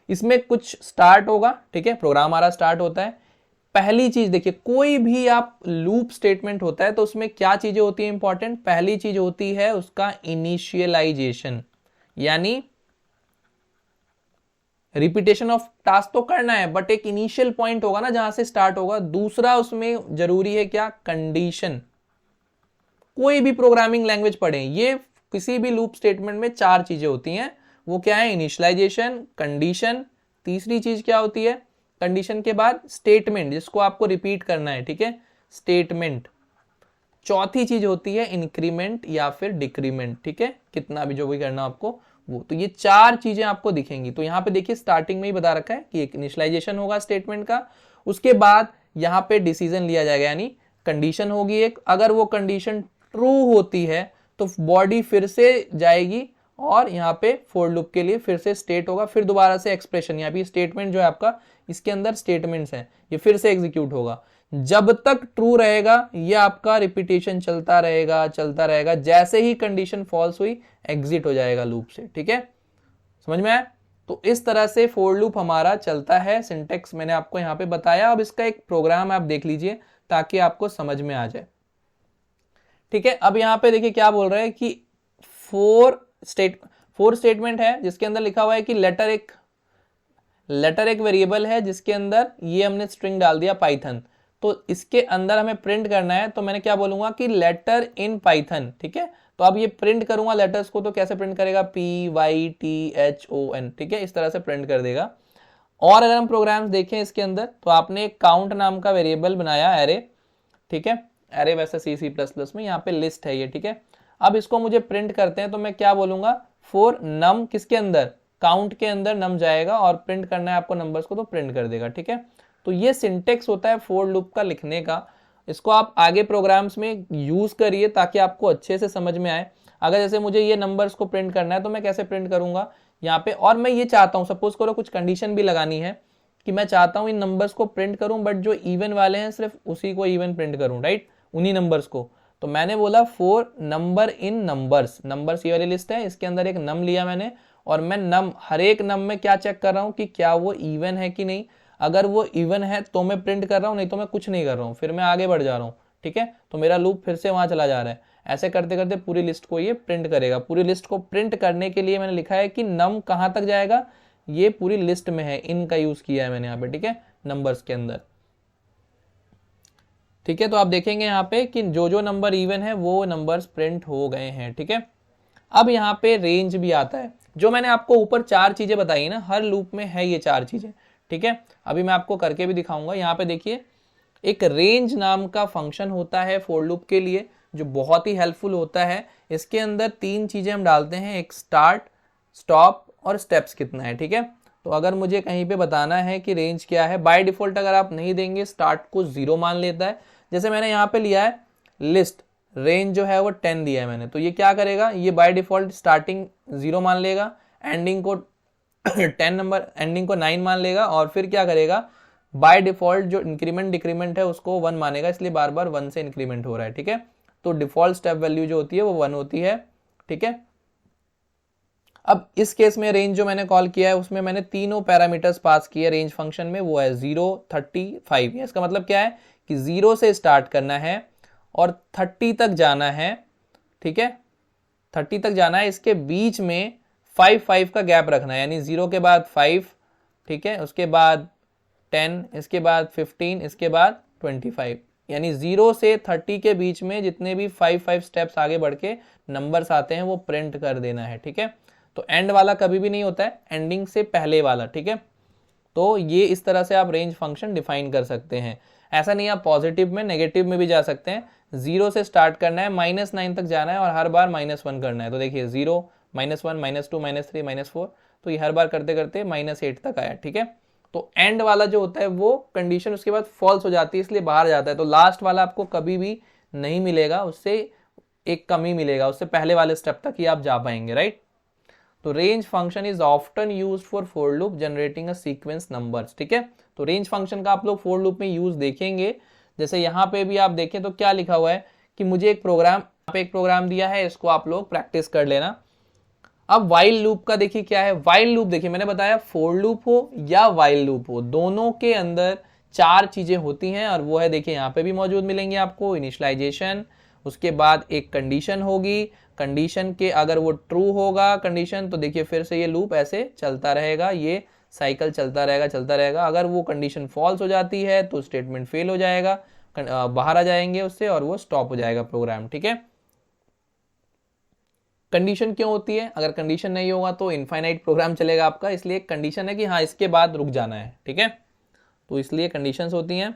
इसमें कुछ स्टार्ट होगा, ठीक है, प्रोग्राम हमारा स्टार्ट होता है। पहली चीज देखिए, कोई भी आप लूप स्टेटमेंट होता है तो उसमें क्या चीजें होती है इंपॉर्टेंट, पहली चीज होती है उसका इनिशियलाइजेशन, यानी रिपीटेशन ऑफ टास्क तो करना है बट एक इनिशियल पॉइंट होगा ना जहां से स्टार्ट होगा। दूसरा उसमें जरूरी है क्या, कंडीशन। कोई भी प्रोग्रामिंग लैंग्वेज पढ़ें, ये किसी भी लूप स्टेटमेंट में चार चीजें होती हैं, वो क्या है, इनिशियलाइजेशन, कंडीशन, तीसरी चीज क्या होती है, कंडीशन के बाद स्टेटमेंट जिसको आपको रिपीट करना है, ठीक है, स्टेटमेंट, चौथी चीज होती है इंक्रीमेंट या फिर डिक्रीमेंट, ठीक है, कितना भी जो भी करना आपको वो, तो ये 4 चीजें आपको दिखेंगी। तो यहाँ पे देखिए स्टार्टिंग में ही बता रखा है कि एक इनिशियलाइजेशन होगा स्टेटमेंट का, उसके बाद यहाँ पे डिसीजन लिया जाएगा, यानी कंडीशन होगी एक, अगर वो कंडीशन ट्रू होती है तो बॉडी फिर से जाएगी और यहाँ पे फॉर लूप के लिए फिर से स्टेट होगा, फिर दोबारा से एक्सप्रेशन, यहाँ पे स्टेटमेंट जो है आपका, इसके अंदर स्टेटमेंट्स हैं, ये फिर से एग्जीक्यूट होगा। जब तक ट्रू रहेगा ये आपका रिपीटेशन चलता रहेगा, जैसे ही कंडीशन फॉल्स हुई एग्जिट हो जाएगा लूप से। ठीक है, समझ में आया? तो इस तरह से फॉर लूप हमारा चलता है। सिंटेक्स मैंने आपको यहाँ पे बताया, अब इसका एक प्रोग्राम आप देख लीजिए ताकि आपको समझ में आ जाए। ठीक है, अब यहाँ पे देखिए क्या बोल रहा है कि फोर स्टेटमेंट है जिसके अंदर लिखा हुआ है कि लेटर एक वेरिएबल है जिसके अंदर ये हमने स्ट्रिंग डाल दिया पाइथन, तो इसके अंदर हमें प्रिंट करना है। तो मैंने क्या बोलूंगा कि लेटर इन पाइथन। ठीक है, तो अब ये प्रिंट करूंगा लेटर्स को, तो कैसे प्रिंट करेगा, PYTHON। ठीक है, इस तरह से प्रिंट कर देगा। और अगर हम प्रोग्राम्स देखें इसके अंदर, तो आपने एक काउंट नाम का वेरिएबल बनाया एरे। ठीक है, एरे वैसे C++ में, यहाँ पे लिस्ट है ये। ठीक है, अब इसको मुझे प्रिंट करते हैं, तो मैं क्या बोलूंगा, फॉर नम, किसके अंदर, काउंट के अंदर नम जाएगा और प्रिंट करना है आपको नंबर्स को, तो प्रिंट कर देगा। ठीक है, तो ये सिंटेक्स होता है फॉर लूप का लिखने का। इसको आप आगे प्रोग्राम्स में यूज करिए ताकि आपको अच्छे से समझ में आए। अगर जैसे मुझे ये नंबर्स को प्रिंट करना है तो मैं कैसे प्रिंट करूंगा यहाँ पे, और मैं ये चाहता हूँ, सपोज करो कुछ कंडीशन भी लगानी है कि मैं चाहता हूँ इन नंबर्स को प्रिंट करूं, बट जो इवन वाले हैं सिर्फ उसी को इवन प्रिंट करूं, राइट, उन्हीं नंबर्स को। तो मैंने बोला for number in numbers, numbers ये वाली लिस्ट है, इसके अंदर एक नम लिया मैंने, और मैं नम, हर एक नम में क्या चेक कर रहा हूँ कि क्या वो इवन है कि नहीं। अगर वो इवन है तो मैं प्रिंट कर रहा हूँ, नहीं तो मैं कुछ नहीं कर रहा हूँ, फिर मैं आगे बढ़ जा रहा हूँ। ठीक है, तो मेरा लूप फिर से वहां चला जा रहा है। ऐसे करते करते पूरी लिस्ट को ये प्रिंट करेगा। पूरी लिस्ट को प्रिंट करने के लिए मैंने लिखा है कि नम कहां तक जाएगा, ये पूरी लिस्ट में है, इन का यूज किया है मैंने यहाँ पे। ठीक है, नंबर्स के अंदर। ठीक है, तो आप देखेंगे यहाँ पे कि जो जो नंबर इवन है वो नंबर्स प्रिंट हो गए हैं। ठीक है, अब यहाँ पे रेंज भी आता है, जो मैंने आपको ऊपर 4 चीजें बताई ना, हर लूप में है ये 4 चीजें। ठीक है, अभी मैं आपको करके भी दिखाऊंगा। यहाँ पे देखिए एक रेंज नाम का फंक्शन होता है फॉर लूप के लिए, जो बहुत ही हेल्पफुल होता है। इसके अंदर 3 चीजें हम डालते हैं, एक स्टार्ट, स्टॉप और स्टेप्स कितना है। ठीक है, तो अगर मुझे कहीं पे बताना है कि रेंज क्या है, बाय डिफॉल्ट अगर आप नहीं देंगे स्टार्ट को 0 मान लेता है। जैसे मैंने यहाँ पे लिया है लिस्ट, रेंज जो है वो 10 दिया है मैंने, तो ये क्या करेगा, ये बाय डिफॉल्ट स्टार्टिंग 0 मान लेगा, एंडिंग को 10 नंबर, एंडिंग को 9 मान लेगा, और फिर क्या करेगा, बाय डिफॉल्ट जो इंक्रीमेंट डिक्रीमेंट है उसको 1 मानेगा, इसलिए बार बार 1 से इंक्रीमेंट हो रहा है। ठीक है, तो डिफॉल्ट स्टेप वैल्यू जो होती है वो 1 होती है। ठीक है, अब इस केस में रेंज जो मैंने कॉल किया है उसमें मैंने तीनों पैरामीटर्स पास किए रेंज फंक्शन में, वो है 0, 30, 5। इसका मतलब क्या है कि 0 से स्टार्ट करना है और 30 तक जाना है। ठीक है, 30 तक जाना है, इसके बीच में 5 का गैप रखना है, यानी 0 के बाद 5, ठीक है, उसके बाद 10, इसके बाद 15, इसके बाद 25, यानी 0 से 30 के बीच में जितने भी 5 स्टेप्स आगे बढ़ के नंबर्स आते हैं वो प्रिंट कर देना है। ठीक है, तो एंड वाला कभी भी नहीं होता है, एंडिंग से पहले वाला। ठीक है, तो ये इस तरह से आप रेंज फंक्शन डिफाइन कर सकते हैं। ऐसा नहीं, आप पॉजिटिव में नेगेटिव में भी जा सकते हैं। 0 से स्टार्ट करना है, -9 तक जाना है और हर बार -1 करना है। तो देखिए 0, -1, -2, -3, -4, तो ये हर बार करते करते -8 तक आया। ठीक है, तो एंड वाला जो होता है वो कंडीशन उसके बाद फॉल्स हो जाती है, इसलिए बाहर जाता है। तो लास्ट वाला आपको कभी भी नहीं मिलेगा, उससे एक कम ही मिलेगा, उससे पहले वाले स्टेप तक ही आप जा पाएंगे, राइट। तो range function is often used for loop generating a sequence numbers. ठीक है, तो रेंज फंक्शन का आप लोग फॉर लूप में यूज देखेंगे। जैसे यहाँ पे भी आप देखें तो क्या लिखा हुआ है कि मुझे एक प्रोग्राम दिया है, इसको आप लोग प्रैक्टिस कर लेना। अब वाइल लूप का देखिए क्या है। वाइल लूप देखिए मैंने बताया फॉर लूप हो या वाइल लूप हो, दोनों के अंदर 4 चीजें होती हैं, और वो है देखिए यहाँ पे भी मौजूद मिलेंगे आपको, इनिशियलाइजेशन, उसके बाद एक कंडीशन होगी, कंडीशन के अगर वो ट्रू होगा कंडीशन, तो देखिए फिर से ये लूप ऐसे चलता रहेगा, ये साइकिल चलता रहेगा। अगर वो कंडीशन फॉल्स हो जाती है तो स्टेटमेंट फेल हो जाएगा, बाहर आ जाएंगे उससे और वो स्टॉप हो जाएगा प्रोग्राम। ठीक है, कंडीशन क्यों होती है, अगर कंडीशन नहीं होगा तो इनफाइनाइट प्रोग्राम चलेगा आपका, इसलिए कंडीशन है कि हाँ इसके बाद रुक जाना है। ठीक है, तो इसलिए कंडीशंस होती हैं।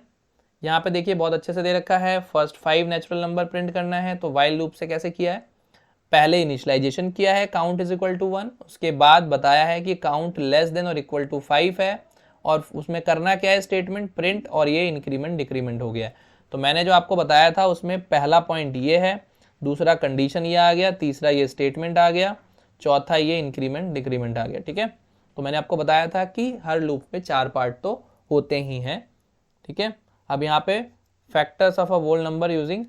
यहाँ पे देखिए बहुत अच्छे से दे रखा है, फर्स्ट 5 नेचुरल नंबर प्रिंट करना है, तो वाइल लूप से कैसे किया है, पहले इनिशियलाइजेशन किया है काउंट इज इक्वल टू 1, उसके बाद बताया है कि काउंट लेस देन और इक्वल टू 5 है, और उसमें करना क्या है स्टेटमेंट प्रिंट, और ये इंक्रीमेंट डिक्रीमेंट हो गया है। तो मैंने जो आपको बताया था उसमें पहला पॉइंट ये है, दूसरा कंडीशन ये आ गया, तीसरा ये स्टेटमेंट आ गया, चौथा ये इंक्रीमेंट डिक्रीमेंट आ गया। ठीक है, तो मैंने आपको बताया था कि हर लूप में 4 पार्ट तो होते ही हैं। ठीक है, अब यहाँ पे factors of a whole number using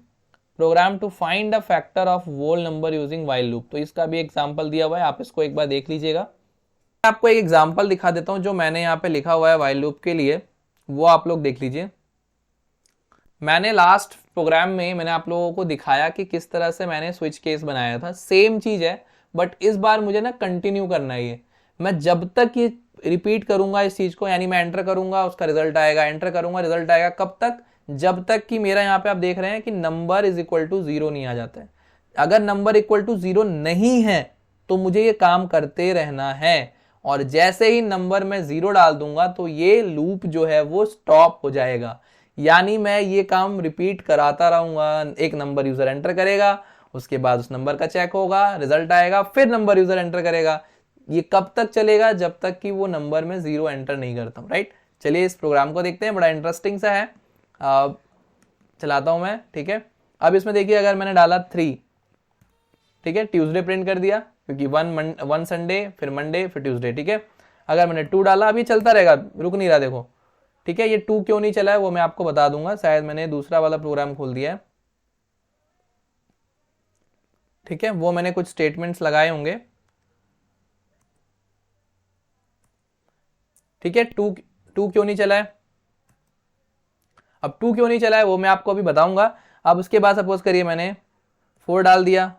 program to find a factor of whole number using while loop, तो इसका भी एग्जांपल दिया हुआ है, आप इसको एक बार देख लीजिएगा। आपको एक एग्जांपल दिखा देता हूं जो मैंने यहाँ पे लिखा हुआ है व्हाइल लूप के लिए, वो आप लोग देख लीजिए। मैंने लास्ट प्रोग्राम में मैंने आप लोगों को दिखाया कि किस तरह से मैंने स्विच केस बनाया था, सेम चीज है, बट इस बार मुझे ना कंटिन्यू करना है ये। मैं जब तक ये रिपीट करूंगा इस चीज को, यानी मैं एंटर करूंगा उसका रिजल्ट आएगा, एंटर करूंगा रिजल्ट आएगा, कब तक? जब तक कि मेरा यहाँ पे आप देख रहे हैं कि नंबर इज इक्वल टू 0 नहीं आ जाता है। अगर नंबर इक्वल टू 0 नहीं है तो मुझे ये काम करते रहना है, और जैसे ही नंबर में 0 डाल दूंगा तो ये लूप जो है वो स्टॉप हो जाएगा, यानी मैं ये काम रिपीट कराता रहूंगा। एक नंबर यूजर एंटर करेगा, उसके बाद उस नंबर का चेक होगा, रिजल्ट आएगा, फिर नंबर यूजर एंटर करेगा। ये कब तक चलेगा? जब तक कि वो नंबर में 0 एंटर नहीं करता हूं, राइट। चलिए इस प्रोग्राम को देखते हैं, बड़ा इंटरेस्टिंग सा है, चलाता हूं मैं। ठीक है, अब इसमें देखिए अगर मैंने डाला 3, ठीक है, ट्यूसडे प्रिंट कर दिया क्योंकि वन संडे, फिर मंडे, फिर ट्यूसडे। ठीक है, अगर मैंने 2 डाला, अभी चलता रहेगा, रुक नहीं रहा, देखो। ठीक है, ये 2 क्यों नहीं चला है वो मैं आपको बता दूंगा, शायद मैंने दूसरा वाला प्रोग्राम खोल दिया है। ठीक है, वो मैंने कुछ स्टेटमेंट्स लगाए होंगे। ठीक है, 2 क्यों नहीं चला है, अब 2 क्यों नहीं चला है वो मैं आपको अभी बताऊंगा। अब उसके बाद सपोज करिए मैंने 4 डाल दिया,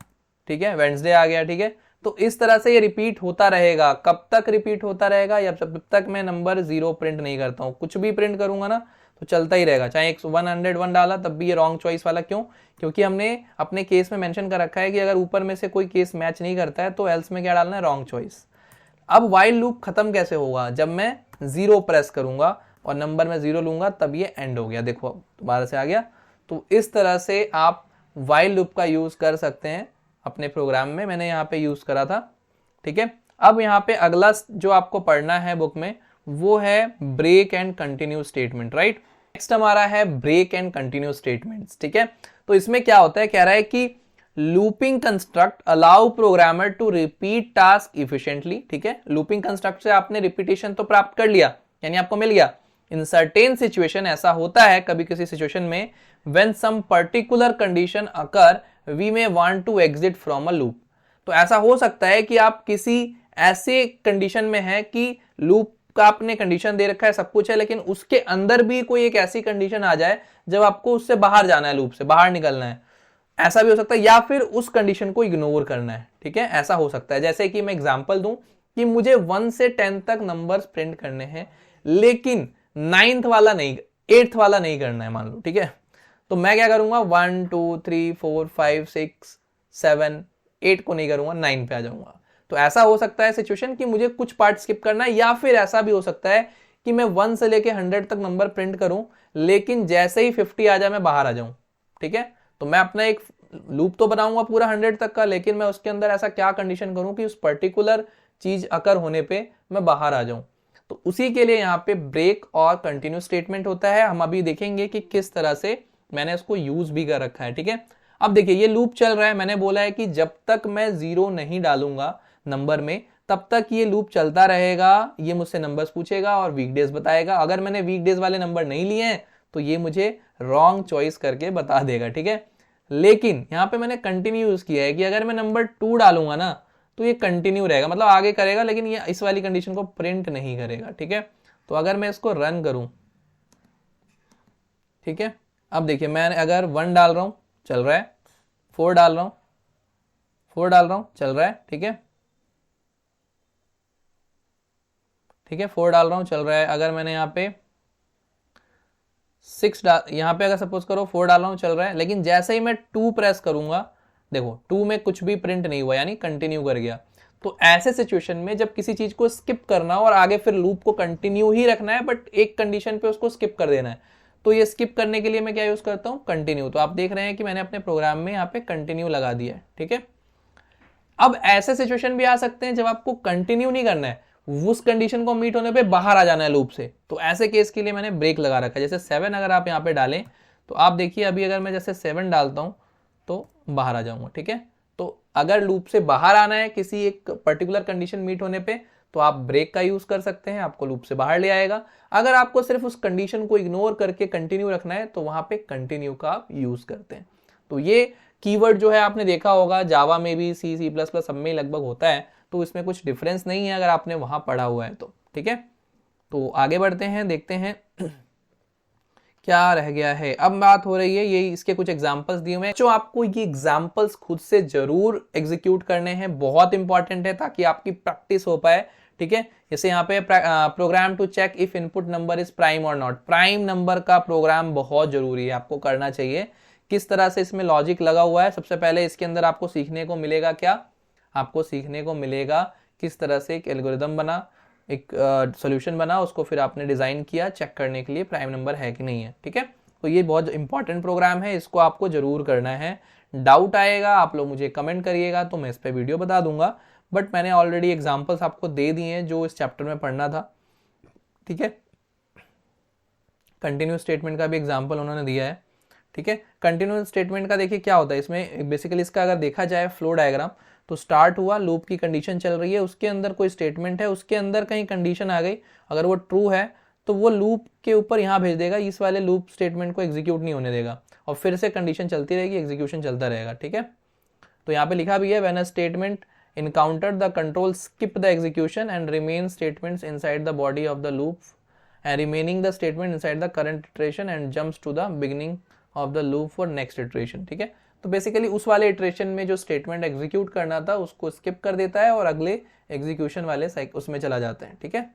ठीक है, वेडनेसडे आ गया। ठीक है, तो इस तरह से ये रिपीट होता रहेगा। कब तक रिपीट होता रहेगा? जब तक मैं नंबर 0 प्रिंट नहीं करता हूं। कुछ भी प्रिंट करूंगा ना तो चलता ही रहेगा, चाहे 101 डाला तब भी ये रॉन्ग चॉइस वाला। क्यों? क्योंकि हमने अपने केस में मेंशन कर रखा है कि अगर ऊपर में से कोई केस मैच नहीं करता है तो एल्स में क्या डालना है? Wrong choice. अब व्हाइल लूप खत्म कैसे होगा? जब मैं 0 प्रेस करूंगा और नंबर में 0 लूंगा तब ये एंड हो गया। देखो अब दोबारा से आ गया। तो इस तरह से आप व्हाइल लूप का यूज कर सकते हैं अपने प्रोग्राम में, मैंने यहाँ पे यूज करा था। ठीक है, अब यहाँ पे अगला जो आपको पढ़ना है बुक में वो है break and continue statement, right. Next हमारा है ब्रेक एंड कंटिन्यू स्टेटमेंट्स। ठीक है, तो इसमें क्या होता है, कह रहा है कि looping construct allow programmer to repeat task efficiently. ठीक है, लूपिंग कंस्ट्रक्ट से आपने रिपीटेशन तो प्राप्त कर लिया, यानी आपको मिल गया। इन सर्टेन सिचुएशन, ऐसा होता है कभी किसी सिचुएशन में, when some particular condition occur we may want to exit from a loop. तो ऐसा हो सकता है कि आप किसी ऐसे कंडीशन में है कि लूप का आपने कंडीशन दे रखा है, सब कुछ है, लेकिन उसके अंदर भी कोई एक ऐसी कंडीशन आ जाए जब आपको उससे बाहर जाना है, लूप से बाहर निकलना है। ऐसा भी हो सकता है, या फिर उस कंडीशन को इग्नोर करना है। ठीक है, ऐसा हो सकता है। जैसे कि मैं एग्जांपल दूं कि मुझे 1 से 10 तक नंबर्स प्रिंट करने हैं, लेकिन 9th वाला नहीं, 8th वाला नहीं करना है, मान लो। ठीक है, तो मैं क्या करूंगा, 1 2 3 4 5 6 7 8 को नहीं करूंगा, 9 पे आ जाऊंगा। तो ऐसा हो सकता है सिचुएशन कि मुझे कुछ पार्ट स्किप करना है, या फिर ऐसा भी हो सकता है कि मैं 1 से लेके 100 तक नंबर प्रिंट करूं, लेकिन जैसे ही 50 आ जाए मैं बाहर आ जाऊं। ठीक है, तो मैं अपना एक लूप तो बनाऊंगा पूरा 100 तक का, लेकिन मैं उसके अंदर ऐसा क्या कंडीशन करूं कि उस पर्टिकुलर चीज अकर होने पे मैं बाहर आ जाऊं। तो उसी के लिए यहाँ पे ब्रेक और कंटिन्यू स्टेटमेंट होता है। हम अभी देखेंगे कि किस तरह से मैंने इसको यूज भी कर रखा है। ठीक है, अब देखिए ये लूप चल रहा है, मैंने बोला है कि जब तक मैं 0 नहीं डालूंगा नंबर में तब तक ये लूप चलता रहेगा। ये मुझसे नंबर्स पूछेगा और वीकडेज बताएगा। अगर मैंने वीकडेज वाले नंबर नहीं लिए हैं तो ये मुझे रॉन्ग चॉइस करके बता देगा। ठीक है, लेकिन यहाँ पे मैंने कंटिन्यू यूज किया है कि अगर मैं नंबर 2 डालूंगा ना तो ये कंटिन्यू रहेगा, मतलब आगे करेगा, लेकिन ये इस वाली कंडीशन को प्रिंट नहीं करेगा। ठीक है, तो अगर मैं इसको रन करूं, ठीक है, अब देखिए मैं अगर 1 डाल रहा हूं चल रहा है, 4 डाल रहा हूं, 4 डाल रहा हूं चल रहा है। ठीक है, ठीक है, 4 डाल रहा हूं चल रहा है। अगर मैंने यहाँ पे 6 डाल, यहाँ पे अगर सपोज करो 4 डाल रहा हूं चल रहा है, लेकिन जैसे ही मैं 2 प्रेस करूंगा, देखो 2 में कुछ भी प्रिंट नहीं हुआ, यानी कंटिन्यू कर गया। तो ऐसे सिचुएशन में जब किसी चीज को स्किप करना हो और आगे फिर लूप को कंटिन्यू ही रखना है, बट एक कंडीशन पे उसको स्किप कर देना है, तो ये स्किप करने के लिए मैं क्या यूज करता हूँ, कंटिन्यू। तो आप देख रहे हैं कि मैंने अपने प्रोग्राम में यहाँ पे कंटिन्यू लगा दिया है। ठीक है, अब ऐसे सिचुएशन भी आ सकते हैं जब आपको कंटिन्यू नहीं करना है, उस कंडीशन को मीट होने पे बाहर आ जाना है लूप से, तो ऐसे केस के लिए मैंने ब्रेक लगा रखा है। जैसे 7 अगर आप यहाँ पे डालें तो आप देखिए अभी अगर मैं जैसे 7 डालता हूं तो बाहर आ जाऊंगा, ठीक है। तो अगर लूप से बाहर आना है किसी एक पर्टिकुलर कंडीशन मीट होने पे तो आप ब्रेक का यूज कर सकते हैं, आपको लूप से बाहर ले आएगा। अगर आपको सिर्फ उस कंडीशन को इग्नोर करके कंटिन्यू रखना है तो वहां पे कंटिन्यू का आप यूज करते हैं। तो ये कीवर्ड जो है आपने देखा होगा जावा में भी, सी प्लस प्लस सब में लगभग होता है, तो इसमें कुछ डिफरेंस नहीं है अगर आपने वहां पढ़ा हुआ है तो, ठीक है। तो आगे बढ़ते हैं, देखते हैं क्या रह गया है। अब बात हो रही है ये इसके कुछ एग्जांपल्स दिए हुए हैं, जो आपको ये एग्जांपल्स खुद से जरूर एग्जीक्यूट करने हैं, बहुत इंपॉर्टेंट है ताकि आपकी प्रैक्टिस हो पाए, ठीक है। जैसे यहाँ पे program to check if input number is prime और नॉट, प्राइम नंबर का प्रोग्राम बहुत जरूरी है, आपको करना चाहिए। किस तरह से इसमें लॉजिक लगा हुआ है, सबसे पहले इसके अंदर आपको सीखने को मिलेगा क्या, आपको सीखने को मिलेगा किस तरह से एक एल्गोरिदम बना, एक सॉल्यूशन बना, उसको फिर आपने डिजाइन किया चेक करने के लिए प्राइम नंबर है कि नहीं है, ठीक है। तो ये बहुत इंपॉर्टेंट प्रोग्राम है, इसको आपको जरूर करना है। डाउट आएगा आप लोग मुझे कमेंट करिएगा तो मैं इस पे वीडियो बता दूंगा, बट मैंने ऑलरेडी एग्जांपल्स आपको दे दिए हैं जो इस चैप्टर में पढ़ना था, ठीक है। कंटिन्यूस स्टेटमेंट का भी एग्जाम्पल उन्होंने दिया है, ठीक है। कंटिन्यूस स्टेटमेंट का देखिए क्या होता है इसमें, बेसिकली इसका अगर देखा जाए फ्लो डायग्राम, तो स्टार्ट हुआ, लूप की कंडीशन चल रही है, उसके अंदर कोई स्टेटमेंट है, उसके अंदर कहीं कंडीशन आ गई, अगर वो ट्रू है तो वो लूप के ऊपर यहाँ भेज देगा, इस वाले लूप स्टेटमेंट को एग्जीक्यूट नहीं होने देगा, और फिर से कंडीशन चलती रहेगी, एग्जीक्यूशन चलता रहेगा, ठीक है। तो यहाँ पे लिखा भी है when a statement encountered the control skip the execution and remain statements inside the body of the loop and remaining the statement inside the current iteration and jumps to the beginning of the loop for next iteration, ठीक है। तो basically उस वाले iteration में जो statement execute करना था उसको स्किप कर देता है और अगले एग्जीक्यूशन वाले उसमें चला जाता है, ठीक है।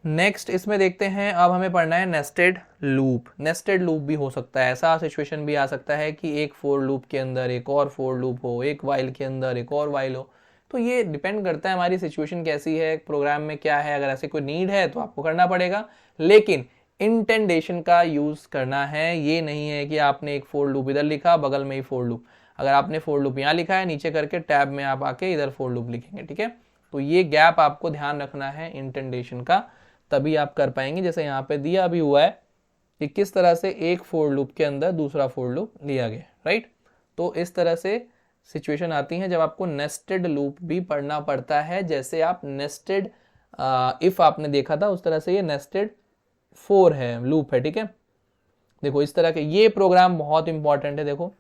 नेक्स्ट इसमें देखते हैं, अब हमें पढ़ना है नेस्टेड लूप। नेस्टेड लूप भी हो सकता है, ऐसा सिचुएशन भी आ सकता है कि एक फोर लूप के अंदर एक और फोर लूप हो, एक वाइल के अंदर एक और वाइल हो, तो ये डिपेंड करता है हमारी सिचुएशन कैसी है, प्रोग्राम में क्या है। अगर ऐसे कोई नीड है तो आपको करना पड़ेगा, लेकिन इंटेंडेशन का यूज करना है। ये नहीं है कि आपने एक फोर लूप इधर लिखा, बगल में ही फोर लूप, अगर आपने फोर लूप यहाँ लिखा है, नीचे करके टैब में आप आके इधर फोर लूप लिखेंगे, ठीक है। तो ये गैप आपको ध्यान रखना है इंटेंडेशन का, तभी आप कर पाएंगे। जैसे यहाँ पे दिया भी हुआ है कि किस तरह से एक फोर लूप के अंदर दूसरा फोर लूप लिया गया, राइट। तो इस तरह से सिचुएशन आती है जब आपको नेस्टेड लूप भी पढ़ना पड़ता है, जैसे आप नेस्टेड इफ आपने देखा था उस तरह से ये नेस्टेड फोर है, लूप है, ठीक है। देखो इस तरह के ये प्रोग्राम बहुत इंपॉर्टेंट है, देखो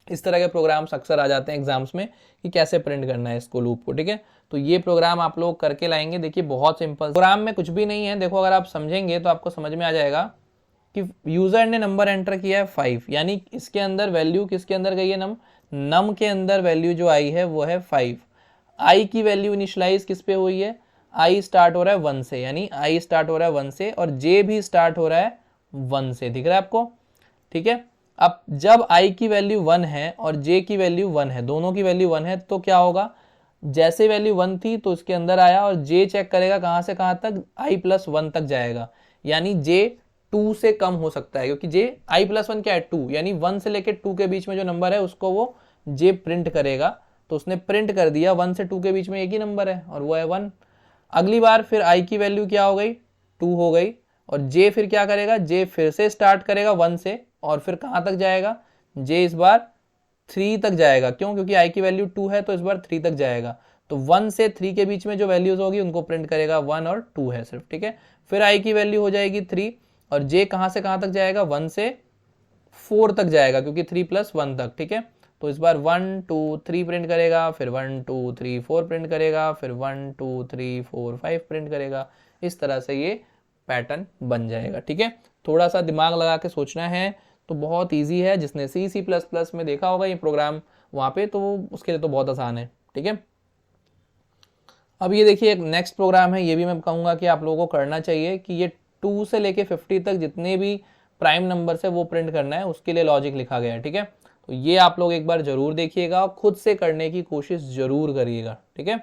इस तरह के प्रोग्राम्स अक्सर आ जाते हैं एग्जाम्स में कि कैसे प्रिंट करना है इसको लूप को, ठीक है। तो ये प्रोग्राम आप लोग करके लाएंगे, देखिए बहुत सिंपल प्रोग्राम में कुछ भी नहीं है। देखो अगर आप समझेंगे तो आपको समझ में आ जाएगा कि यूजर ने नंबर एंटर किया है 5, यानी इसके अंदर वैल्यू किसके अंदर गई है, नम के अंदर वैल्यू जो आई है वो है 5। आई की वैल्यू इनिशियलाइज किस पे हुई है, आई स्टार्ट हो रहा है 1 से, यानी आई स्टार्ट हो रहा है 1 से, और जे भी स्टार्ट हो रहा है 1 से, दिख रहा है आपको, ठीक है। अब जब i की वैल्यू 1 है और j की वैल्यू 1 है, दोनों की वैल्यू 1 है, तो क्या होगा, जैसे वैल्यू 1 थी तो इसके अंदर आया और j चेक करेगा कहां से कहां तक, i+1 तक जाएगा, यानी j 2 से कम हो सकता है, क्योंकि j i+1 क्या है 2, यानी 1 से लेकर 2 के बीच में जो नंबर है उसको वो j प्रिंट करेगा। तो उसने प्रिंट कर दिया, 1 से 2 के बीच में एक ही नंबर है और वो है 1। अगली बार फिर i की वैल्यू क्या हो गई, 2 हो गई, और j फिर क्या करेगा, j फिर से स्टार्ट करेगा 1 से और फिर कहां तक जाएगा, j इस बार 3 तक जाएगा, क्यों, क्योंकि i की वैल्यू 2 है तो इस बार 3 तक जाएगा। तो 1 से 3 के बीच में जो वैल्यूज होगी उनको प्रिंट करेगा, 1 और 2 है सिर्फ, ठीक है। फिर i की वैल्यू हो जाएगी 3 और j कहां से कहां तक जाएगा, 1 से 4 तक जाएगा, क्योंकि 3+1 तक, ठीक है। तो इस बार 1 2 3 प्रिंट करेगा, फिर 1 2 3 4 प्रिंट करेगा, फिर 1 2 3 4 5 प्रिंट करेगा। इस तरह से ये पैटर्न बन जाएगा, ठीक है। थोड़ा सा दिमाग लगा के सोचना है तो बहुत इजी है, जिसने C++ में देखा होगा ये प्रोग्राम वहां पे, तो उसके लिए तो बहुत आसान है, ठीक है। अब ये देखिए एक नेक्स्ट प्रोग्राम है, ये भी मैं कहूंगा कि आप लोगों को करना चाहिए कि ये 2 से लेके 50 तक जितने भी प्राइम नंबर है वो प्रिंट करना है, उसके लिए लॉजिक लिखा गया है, ठीक है। तो ये आप लोग एक बार जरूर देखिएगा, खुद से करने की कोशिश जरूर करिएगा, ठीक है।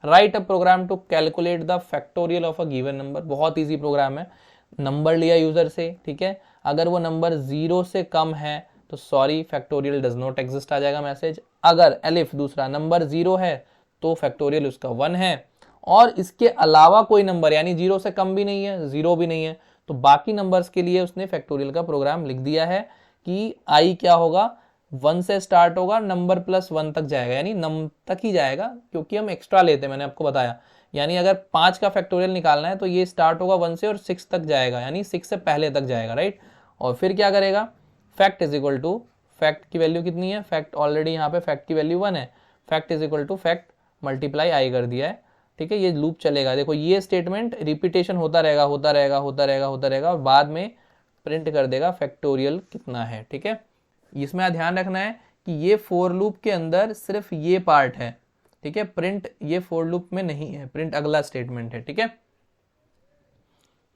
Write a program to calculate the factorial of a given number, बहुत इजी प्रोग्राम है। नंबर लिया यूजर से, ठीक है, अगर वो नंबर 0 से कम है तो sorry factorial does not exist आ जाएगा मैसेज। अगर एलिफ दूसरा नंबर 0 है तो फैक्टोरियल उसका 1 है, और इसके अलावा कोई नंबर यानी 0 से कम भी नहीं है 0 भी नहीं है, तो बाकी नंबर्स के लिए उसने फैक्टोरियल का प्रोग्राम लिख दिया है कि आई क्या होगा 1 से स्टार्ट होगा, नंबर प्लस 1 तक जाएगा, यानी नम तक ही जाएगा क्योंकि हम एक्स्ट्रा लेते हैं, मैंने आपको बताया। यानी अगर 5 का फैक्टोरियल निकालना है तो ये स्टार्ट होगा 1 से और 6 तक जाएगा, यानी 6 से पहले तक जाएगा, राइट। और फिर क्या करेगा, fact is equal to, fact की वैल्यू कितनी है, फैक्ट ऑलरेडी यहाँ पे फैक्ट की वैल्यू 1 है, fact is equal to fact multiply I कर दिया है, ठीक है। ये लूप चलेगा, देखो ये स्टेटमेंट रिपीटेशन होता रहेगा होता रहेगा होता रहेगा होता रहेगा, और बाद में प्रिंट कर देगा फैक्टोरियल कितना है, ठीक है। इसमें ध्यान रखना है कि ये फोर लूप के अंदर सिर्फ ये पार्ट है, ठीक है, प्रिंट ये फोर लूप में नहीं है, प्रिंट अगला स्टेटमेंट है, ठीक है।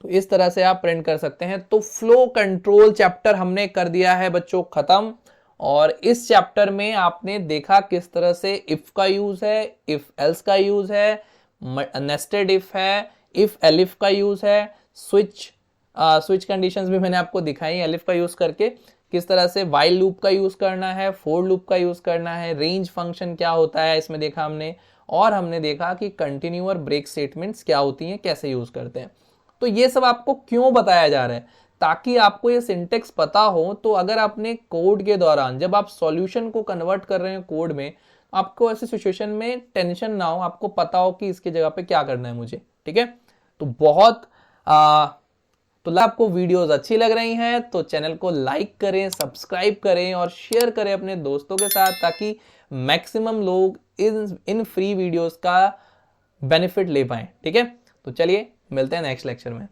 तो इस तरह से आप प्रिंट कर सकते हैं। तो फ्लो कंट्रोल चैप्टर हमने कर दिया है बच्चों खत्म, और इस चैप्टर में आपने देखा किस तरह से इफ का यूज है, इफ एल्स का यूज है, नेस्टेड इफ है, इफ एलिफ का यूज है, स्विच कंडीशंस भी मैंने आपको दिखाई एलिफ का यूज करके, किस तरह से वाइल लूप का यूज करना है, फोर लूप का यूज करना है, रेंज फंक्शन क्या होता है इसमें देखा हमने, और हमने देखा कि कंटिन्यू और ब्रेक स्टेटमेंट्स क्या होती हैं, कैसे यूज करते हैं। तो ये सब आपको क्यों बताया जा रहा है, ताकि आपको ये सिंटेक्स पता हो, तो अगर आपने कोड के दौरान जब आप सॉल्यूशन को कन्वर्ट कर रहे हैं कोड में, आपको ऐसे सिचुएशन में टेंशन ना हो, आपको पता हो कि इसकी जगह पे क्या करना है मुझे, ठीक है। तो बहुत तो आपको वीडियोस अच्छी लग रही हैं तो चैनल को लाइक करें, सब्सक्राइब करें और शेयर करें अपने दोस्तों के साथ, ताकि मैक्सिमम लोग इन फ्री वीडियोस का बेनिफिट ले पाएं, ठीक है। तो चलिए मिलते हैं नेक्स्ट लेक्चर में।